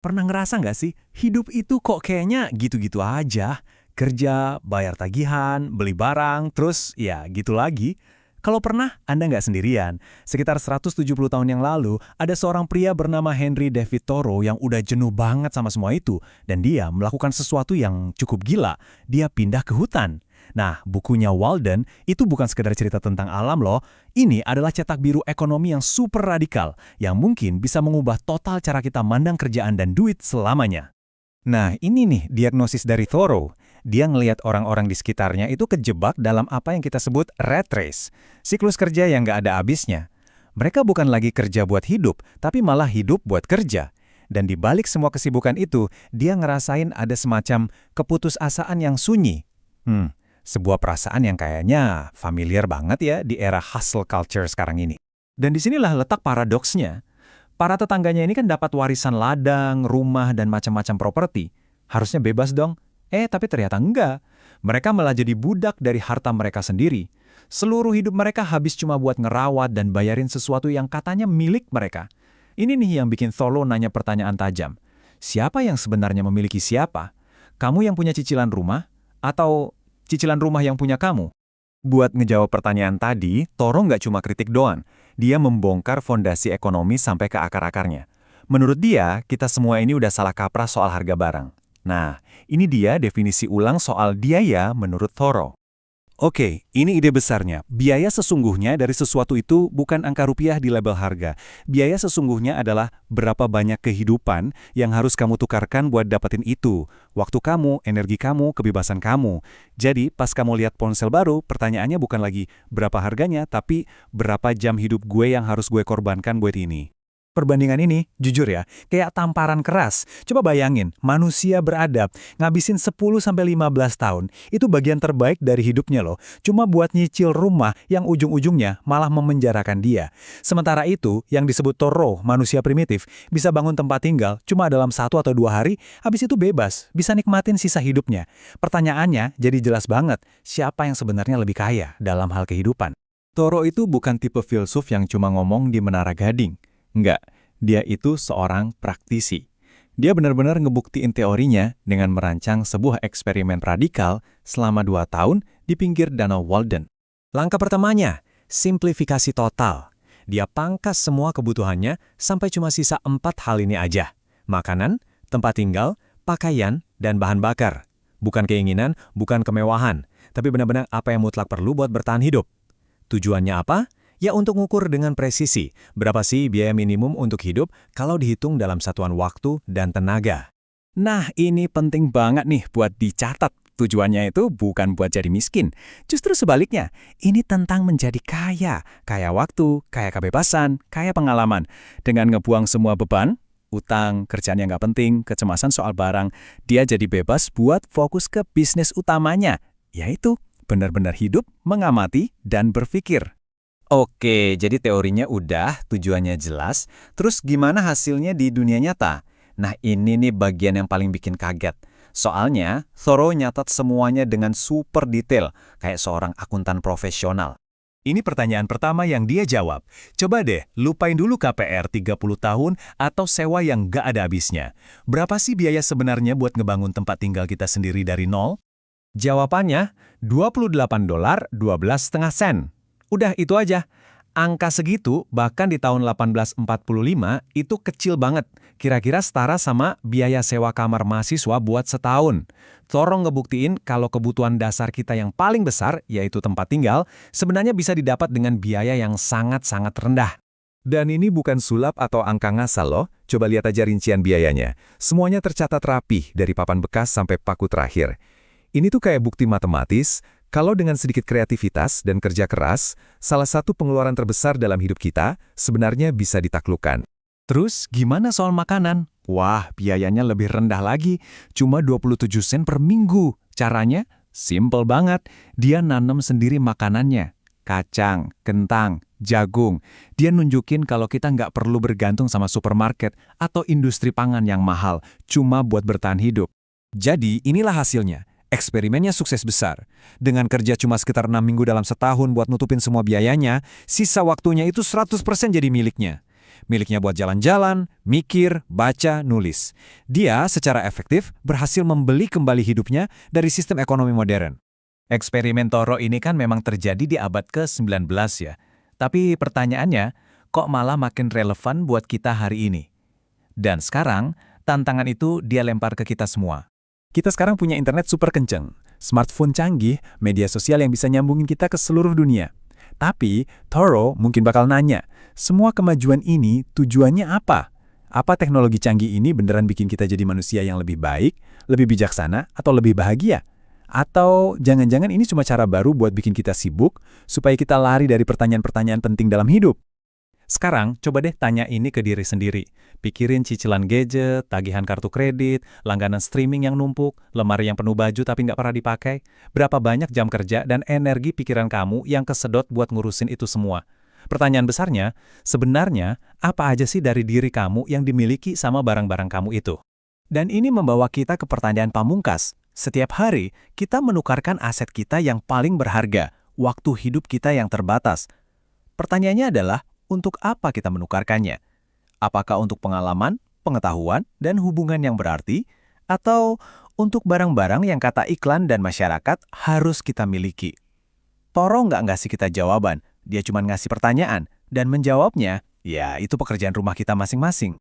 Pernah ngerasa nggak sih, hidup itu kok kayaknya gitu-gitu aja? Kerja, bayar tagihan, beli barang, terus ya gitu lagi. Kalau pernah, Anda nggak sendirian. Sekitar 170 tahun yang lalu, ada seorang pria bernama Henry David Thoreau yang udah jenuh banget sama semua itu. Dan dia melakukan sesuatu yang cukup gila. Dia pindah ke hutan. Nah, bukunya Walden itu bukan sekedar cerita tentang alam loh. Ini adalah cetak biru ekonomi yang super radikal, yang mungkin bisa mengubah total cara kita mandang kerjaan dan duit selamanya. Nah, ini nih diagnosis dari Thoreau. Dia ngelihat orang-orang di sekitarnya itu kejebak dalam apa yang kita sebut rat race, siklus kerja yang nggak ada habisnya. Mereka bukan lagi kerja buat hidup, tapi malah hidup buat kerja. Dan di balik semua kesibukan itu, dia ngerasain ada semacam keputusasaan yang sunyi. Sebuah perasaan yang kayaknya familiar banget ya di era hustle culture sekarang ini. Dan disinilah letak paradoksnya. Para tetangganya ini kan dapat warisan ladang, rumah, dan macam-macam properti. Harusnya bebas dong. Tapi ternyata enggak. Mereka malah jadi budak dari harta mereka sendiri. Seluruh hidup mereka habis cuma buat ngerawat dan bayarin sesuatu yang katanya milik mereka. Ini nih yang bikin Thoreau nanya pertanyaan tajam. Siapa yang sebenarnya memiliki siapa? Kamu yang punya cicilan rumah? Atau cicilan rumah yang punya kamu? Buat ngejawab pertanyaan tadi, Thoreau nggak cuma kritik doang. Dia membongkar fondasi ekonomi sampai ke akar-akarnya. Menurut dia, kita semua ini udah salah kaprah soal harga barang. Nah, ini dia definisi ulang soal biaya menurut Thoreau. Oke, ini ide besarnya. Biaya sesungguhnya dari sesuatu itu bukan angka rupiah di label harga. Biaya sesungguhnya adalah berapa banyak kehidupan yang harus kamu tukarkan buat dapetin itu. Waktu kamu, energi kamu, kebebasan kamu. Jadi, pas kamu lihat ponsel baru, pertanyaannya bukan lagi berapa harganya, tapi berapa jam hidup gue yang harus gue korbankan buat ini. Perbandingan ini, jujur ya, kayak tamparan keras. Coba bayangin, manusia beradab, ngabisin 10-15 tahun, itu bagian terbaik dari hidupnya loh. Cuma buat nyicil rumah yang ujung-ujungnya malah memenjarakan dia. Sementara itu, yang disebut Thoreau, manusia primitif, bisa bangun tempat tinggal cuma dalam 1 atau 2 hari, habis itu bebas, bisa nikmatin sisa hidupnya. Pertanyaannya jadi jelas banget, siapa yang sebenarnya lebih kaya dalam hal kehidupan? Thoreau itu bukan tipe filsuf yang cuma ngomong di Menara Gading. Enggak, dia itu seorang praktisi. Dia benar-benar ngebuktiin teorinya dengan merancang sebuah eksperimen radikal selama 2 tahun di pinggir Danau Walden. Langkah pertamanya, simplifikasi total. Dia pangkas semua kebutuhannya sampai cuma sisa 4 hal ini aja. Makanan, tempat tinggal, pakaian, dan bahan bakar. Bukan keinginan, bukan kemewahan, tapi benar-benar apa yang mutlak perlu buat bertahan hidup. Tujuannya apa? Ya untuk ngukur dengan presisi, berapa sih biaya minimum untuk hidup kalau dihitung dalam satuan waktu dan tenaga. Nah, ini penting banget nih buat dicatat. Tujuannya itu bukan buat jadi miskin. Justru sebaliknya, ini tentang menjadi kaya. Kaya waktu, kaya kebebasan, kaya pengalaman. Dengan ngebuang semua beban, utang, kerjaan yang nggak penting, kecemasan soal barang, dia jadi bebas buat fokus ke bisnis utamanya, yaitu benar-benar hidup, mengamati, dan berpikir. Oke, jadi teorinya udah, tujuannya jelas. Terus gimana hasilnya di dunia nyata? Nah, ini nih bagian yang paling bikin kaget. Soalnya, Thoreau nyatat semuanya dengan super detail, kayak seorang akuntan profesional. Ini pertanyaan pertama yang dia jawab. Coba deh, lupain dulu KPR 30 tahun atau sewa yang nggak ada habisnya. Berapa sih biaya sebenarnya buat ngebangun tempat tinggal kita sendiri dari nol? Jawabannya, $28, 12,5 sen. Udah itu aja. Angka segitu bahkan di tahun 1845 itu kecil banget. Kira-kira setara sama biaya sewa kamar mahasiswa buat setahun. Thoreau ngebuktiin kalau kebutuhan dasar kita yang paling besar, yaitu tempat tinggal, sebenarnya bisa didapat dengan biaya yang sangat-sangat rendah. Dan ini bukan sulap atau angka ngasal loh. Coba lihat aja rincian biayanya. Semuanya tercatat rapih dari papan bekas sampai paku terakhir. Ini tuh kayak bukti matematis. Kalau dengan sedikit kreativitas dan kerja keras, salah satu pengeluaran terbesar dalam hidup kita sebenarnya bisa ditaklukkan. Terus gimana soal makanan? Wah, biayanya lebih rendah lagi, cuma 27 sen per minggu. Caranya? Simple banget, dia nanam sendiri makanannya. Kacang, kentang, jagung. Dia nunjukin kalau kita nggak perlu bergantung sama supermarket atau industri pangan yang mahal, cuma buat bertahan hidup. Jadi inilah hasilnya. Eksperimennya sukses besar. Dengan kerja cuma sekitar 6 minggu dalam setahun buat nutupin semua biayanya, sisa waktunya itu 100% jadi miliknya. miliknya buat jalan-jalan, mikir, baca, nulis. Dia secara efektif berhasil membeli kembali hidupnya dari sistem ekonomi modern. Eksperimen Toro ini kan memang terjadi di abad ke-19 ya. Tapi pertanyaannya, kok malah makin relevan buat kita hari ini? Dan sekarang, tantangan itu dia lempar ke kita semua. Kita sekarang punya internet super kenceng, smartphone canggih, media sosial yang bisa nyambungin kita ke seluruh dunia. Tapi, Toro mungkin bakal nanya, semua kemajuan ini tujuannya apa? Apa teknologi canggih ini beneran bikin kita jadi manusia yang lebih baik, lebih bijaksana, atau lebih bahagia? Atau jangan-jangan ini cuma cara baru buat bikin kita sibuk, supaya kita lari dari pertanyaan-pertanyaan penting dalam hidup? Sekarang, coba deh tanya ini ke diri sendiri. Pikirin cicilan gadget, tagihan kartu kredit, langganan streaming yang numpuk, lemari yang penuh baju tapi nggak pernah dipakai. Berapa banyak jam kerja dan energi pikiran kamu yang kesedot buat ngurusin itu semua? Pertanyaan besarnya, sebenarnya apa aja sih dari diri kamu yang dimiliki sama barang-barang kamu itu? Dan ini membawa kita ke pertanyaan pamungkas. Setiap hari, kita menukarkan aset kita yang paling berharga, waktu hidup kita yang terbatas. Pertanyaannya adalah, untuk apa kita menukarkannya? Apakah untuk pengalaman, pengetahuan, dan hubungan yang berarti? Atau untuk barang-barang yang kata iklan dan masyarakat harus kita miliki? Toro nggak ngasih kita jawaban, dia cuma ngasih pertanyaan. Dan menjawabnya, ya itu pekerjaan rumah kita masing-masing.